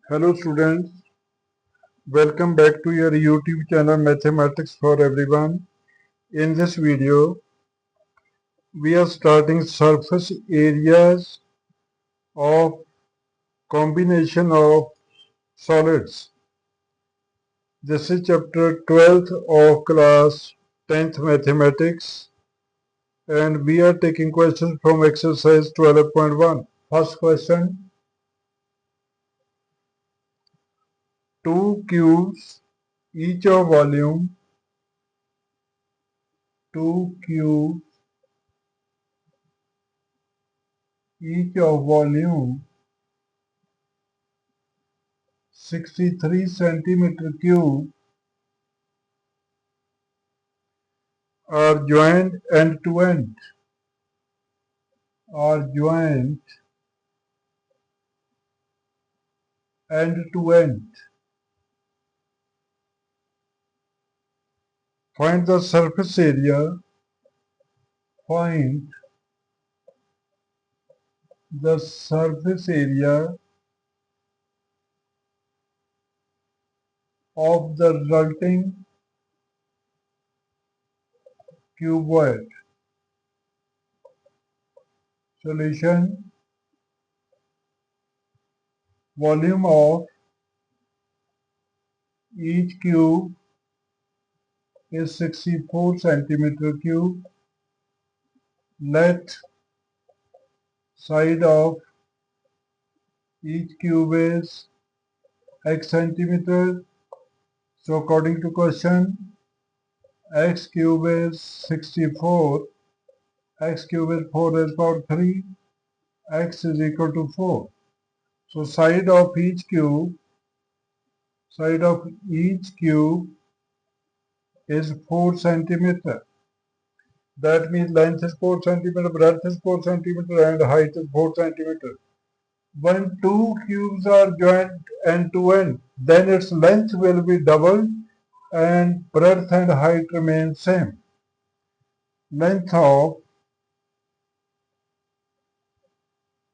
Hello students, welcome back to your YouTube channel Mathematics for Everyone. In this video, we are starting surface areas of combination of solids. This is chapter 12th of class 10th Mathematics and we are taking questions from exercise 12.1. First question, two cubes each of volume, two cubes each of volume 63 centimeter cube are joined end to end. Are joined end to end. Find the surface area. Find the surface area of the resulting cuboid. Solution: volume of each cube is 64 centimeter cube. Let side of each cube is x centimeter. So according to question, x cube is 64, x cube is 4 raised to power 3, x is equal to 4. So side of each cube is 4 centimeter. That means length is 4 centimeter, breadth is 4 centimeter and height is 4 centimeter. When two cubes are joined end to end, then its length will be doubled and breadth and height remain same. Length of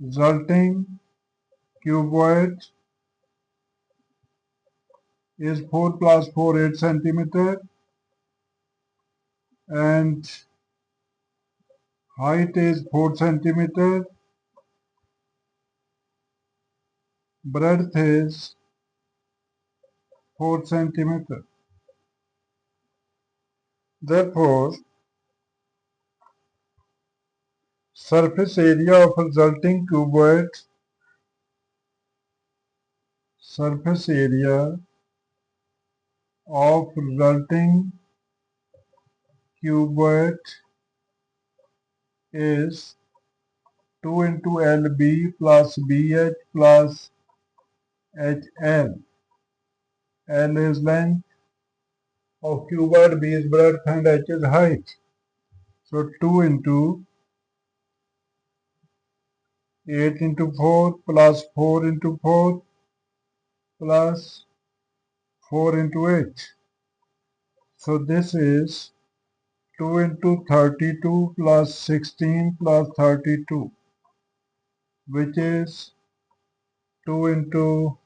resulting cuboid is 4 plus 4, 8 centimeter and height is 4 centimeter. Breadth is 4 centimeter. Therefore, surface area of resulting cuboid is 2 into LB plus BH plus HL. L is length of cuboid, B is breadth and H is height. So 2 into 8 into 4 plus 4 into 4 plus 4 into 8. So this is 2 into 32 plus 16 plus 32, which is 2 into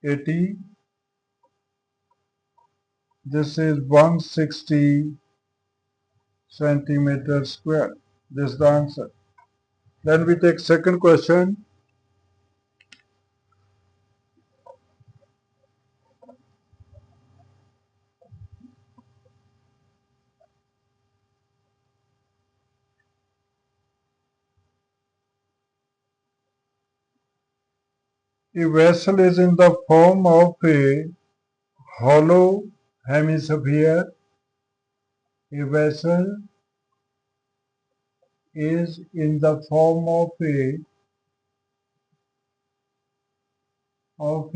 80. This is 160 centimeter square. This is the answer. Then we take second question. A vessel is in the form of a hollow hemisphere. A vessel is in the form of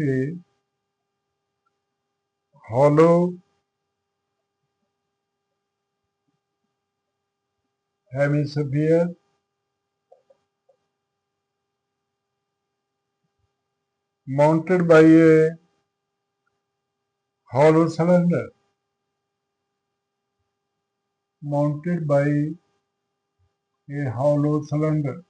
a hollow hemisphere mounted by a hollow cylinder. Mounted by a hollow cylinder.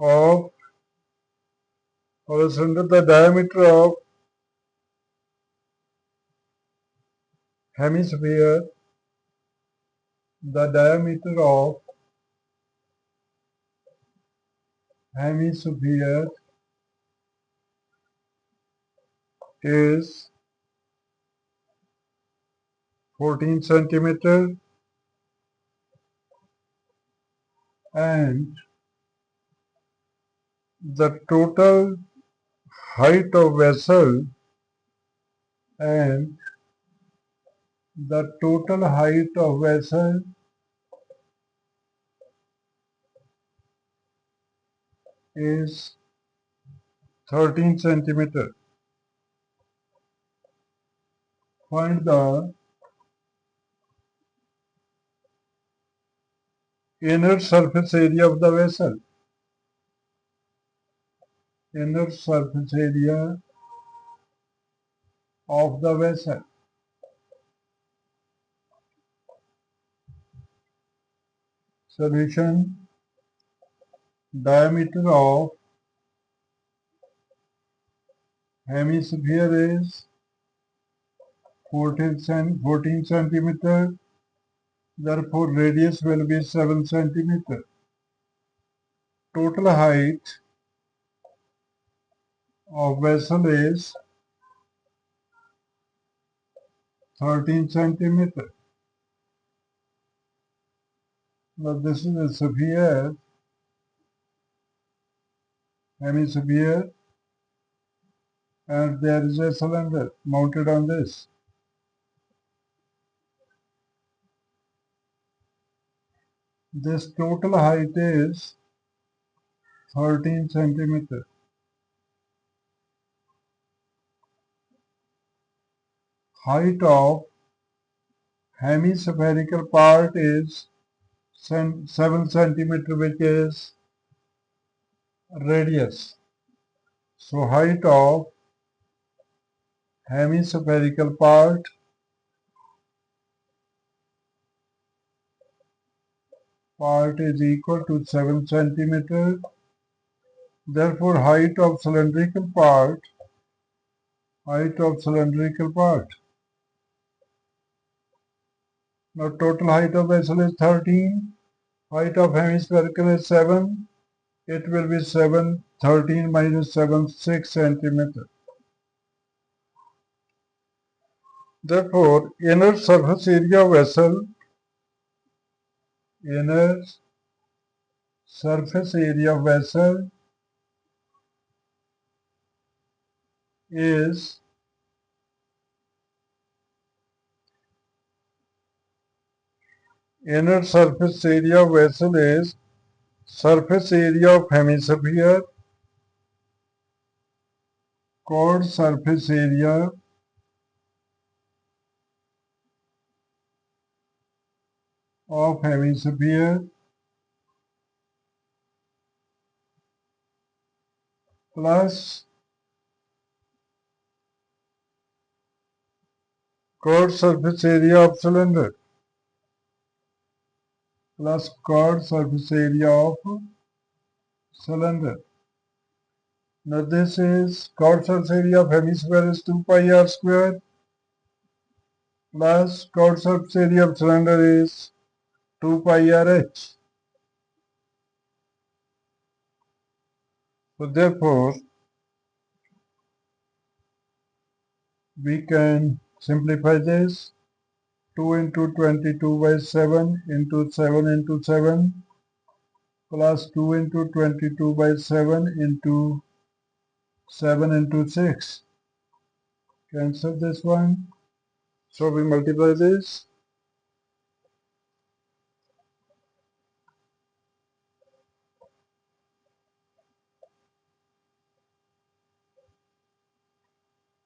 of cylinder, the diameter of hemisphere, the diameter of hemisphere is 14 centimeter, and the total height of vessel and the total height of vessel is 13 centimeter. Find the inner surface area of the vessel. Inner surface area of the vessel. Solution: diameter of hemisphere is 14 centimeter. Therefore, radius will be 7 centimeter. Total height of vessel is 13 centimeter. Now this is a sphere, hemisphere, and there is a cylinder mounted on this. This total height is 13 centimeter. Height of hemispherical part is 7 centimeter, which is radius. So height of hemispherical part is equal to 7 centimeter. Therefore, height of cylindrical part. Now total height of vessel is 13. Height of hemispherical is 7. It will be 13 minus 7, 6 centimeter. Therefore, inner surface area of vessel, inner surface area of vessel is surface area of hemisphere, chord surface area of hemisphere plus chord surface area of cylinder plus chord surface area of cylinder. Now this is chord surface area of hemisphere is 2 pi r square plus chord surface area of cylinder is 2 pi r h. So therefore, we can simplify this. 2 into 22 by 7 into 7 into 7 plus 2 into 22 by 7 into 7 into 6. Cancel this one. So we multiply this.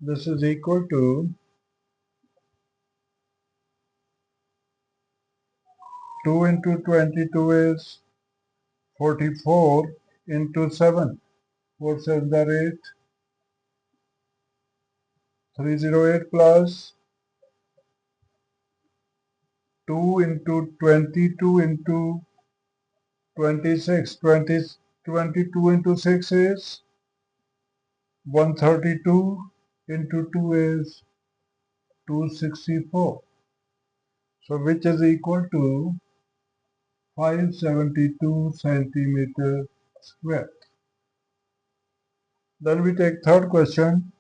This is equal to 2 into 22 is 44 into 7. 4 7 are 8. 308 plus 2 into 22 into 26. 22 into 6 is 132, into 2 is 264. So which is equal to 572 centimeter square. Then we take third question.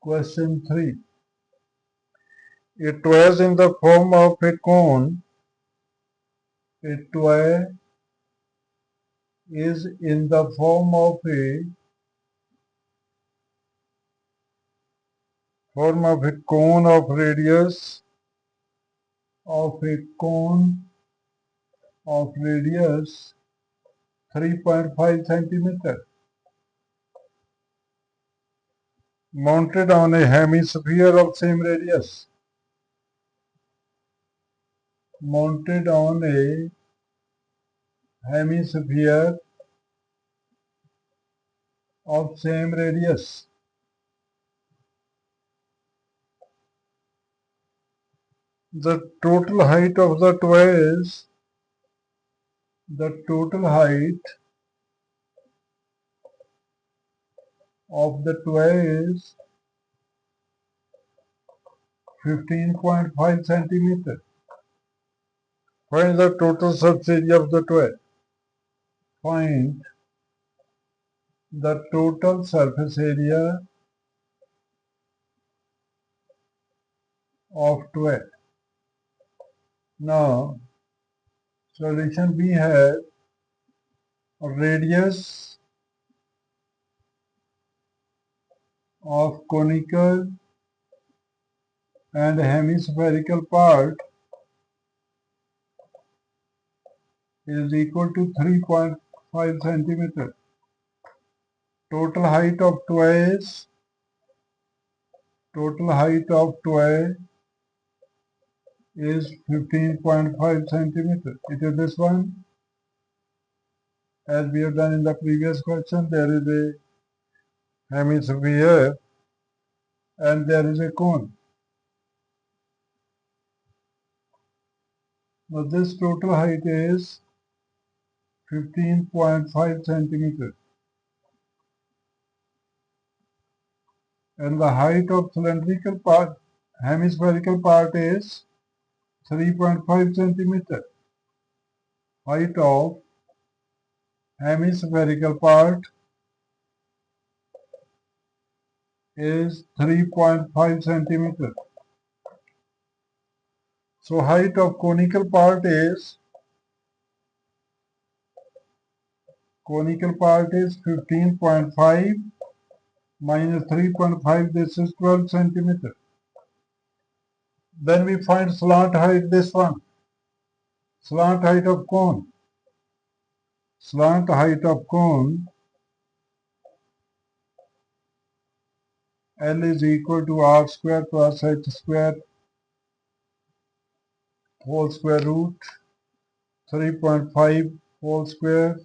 Question 3. A toy is in the form of a cone. A toy is in the form of a cone of radius 3.5 centimeter, mounted on a hemisphere of same radius. Mounted on a hemisphere of same radius. The total height of the toy is 15.5 centimeter. Find the total surface area of the toy. Find the total surface area of toy. Now, solution we have radius of conical and hemispherical part is equal to 3.5 centimeter. Total height of toy is 15.5 centimeter. It is this one. As we have done in the previous question, there is a hemisphere and there is a cone. Now this total height is 15.5 centimeter. And the height of cylindrical part, hemispherical part is 3.5 centimeter. Height of hemispherical part is 3.5 centimeter. So height of conical part is 15.5 minus 3.5, this is 12 centimeter. Then we find slant height, this one. Slant height of cone. Slant height of cone L is equal to R square plus H square whole square root 3.5 whole square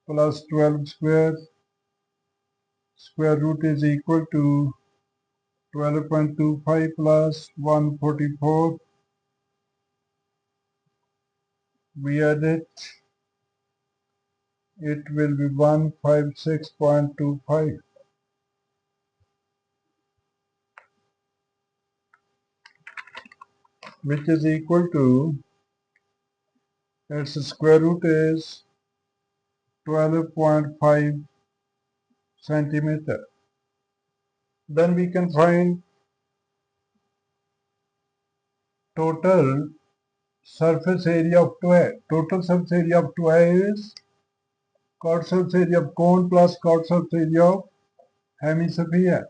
plus 12 square root is equal to 12.25 plus 144. We add it. It will be 156.25, which is equal to, its square root is 12.5 centimeter. Then we can find total surface area of toy. Total surface area of toy is chord surface area of cone plus chord surface area of hemisphere.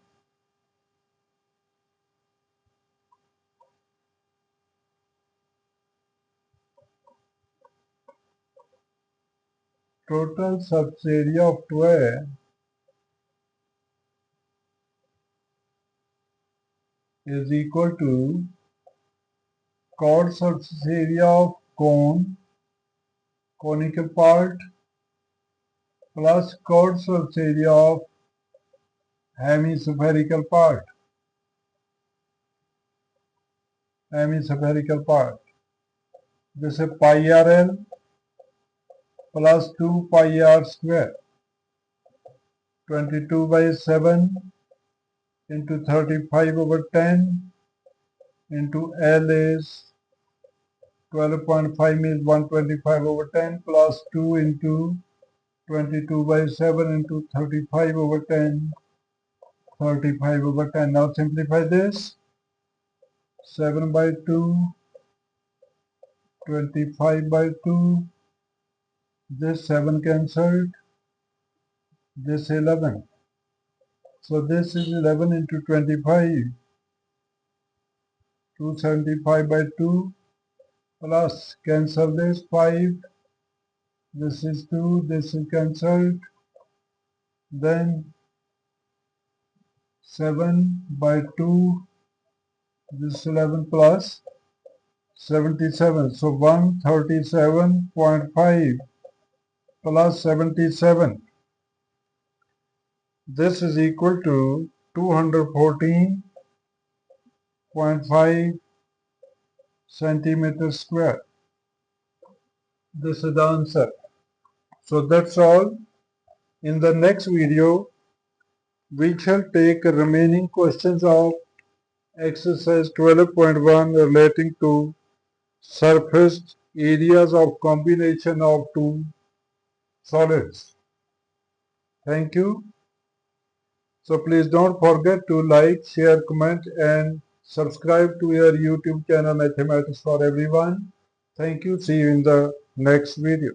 Total surface area of toy is equal to chord surface area of cone, conical part, plus chord surface area of hemispherical part. M is spherical part. This is pi RL plus 2 pi R square. 22/7 into 35/10 into L is 12.5 means 125/10 plus 2 into 22/7 into 35/10, 35/10. Now simplify this. 7/2, 25/2, this 7 cancelled, this 11. So this is 11 into 25, 275/2 plus cancel this 5, this is 2, this is cancelled, then 7/2, this 11 plus 77. So 137.5 plus 77. This is equal to 214.5 centimeters square. This is the answer. So that's all. In the next video, we shall take remaining questions of exercise 12.1 relating to surface areas of combination of two solids. Thank you. So please don't forget to like, share, comment and subscribe to your YouTube channel Mathematics for Everyone. Thank you. See you in the next video.